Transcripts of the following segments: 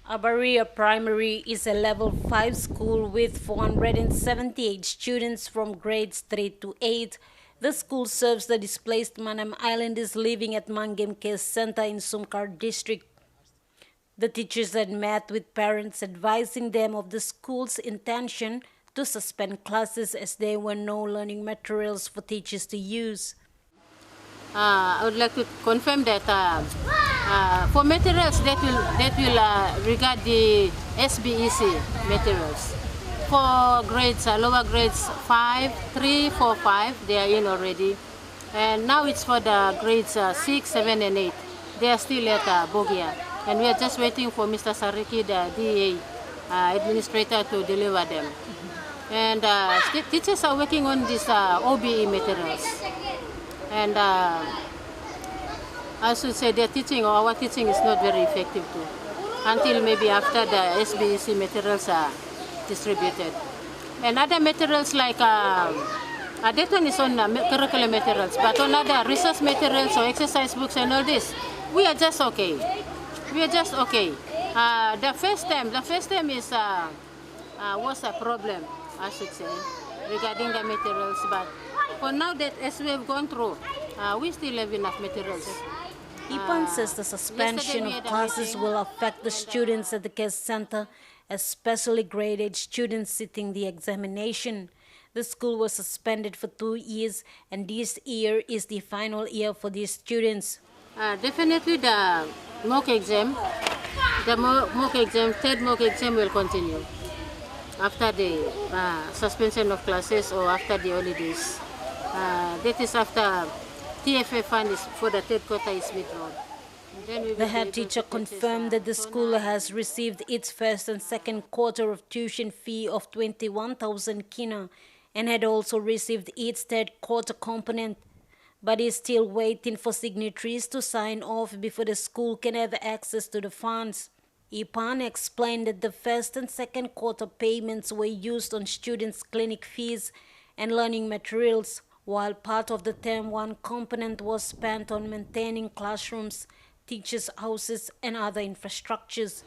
Abaria Primary is a level 5 school with 478 students from grades 3 to 8. The school serves the displaced Mangem Islanders living at Mangem Care Centre in Sumcar district. The teachers had met with parents advising them of the school's intention to suspend classes as there were no learning materials for teachers to use. I would like to confirm that for materials that will regard the SBEC materials. For grades, lower grades 5, 3, 4, 5, they are in already. And now it's for the grades 6, 7, and 8. They are still at Bogia. And we are just waiting for Mr. Sariki, the DA administrator, to deliver them. And teachers are working on these OBE materials. And I should say their teaching or our teaching is not very effective too, until maybe after the SBEC materials are distributed. And other materials like, that one is on curriculum materials, but on other research materials or exercise books and all this, we are just okay. We are just okay. The first time is was a problem, I should say, regarding the materials, but for now that as we have gone through, we still have enough materials. Ipan says the suspension of classes will affect the students at the care center, especially grade 8 students sitting the examination. The school was suspended for 2 years, and this year is the final year for these students. Definitely the mock exam, third mock exam will continue after the suspension of classes or after the holidays. That is after TFA fund is for the third quarter is withdrawn. The head teacher confirmed that the school has received its first and second quarter of tuition fee of 21,000 kina and had also received its third quarter component, but is still waiting for signatories to sign off before the school can have access to the funds. Ipan explained that the first and second quarter payments were used on students' clinic fees and learning materials, while part of the Term 1 component was spent on maintaining classrooms, teachers' houses, and other infrastructures.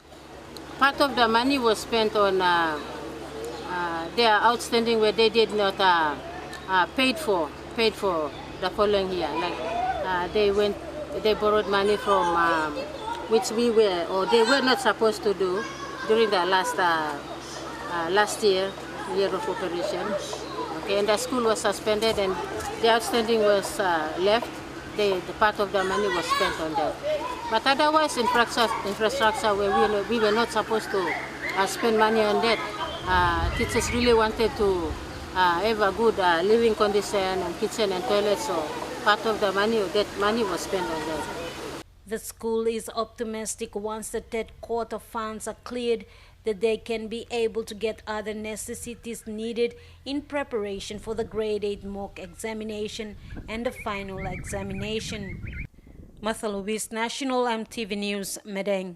Part of the money was spent on their outstanding where they did not paid for the following year. Like they borrowed money from which we were or they were not supposed to do during the last year of operation. Okay, and the school was suspended and the outstanding was left. The part of the money was spent on that. But otherwise, infrastructure where we were not supposed to spend money on that. Teachers really wanted to have a good living condition and kitchen and toilet, so part of the money, that money was spent on that. The school is optimistic once the third quarter funds are cleared that they can be able to get other necessities needed in preparation for the grade 8 mock examination and the final examination. Mathalubis National MTV News, Medang.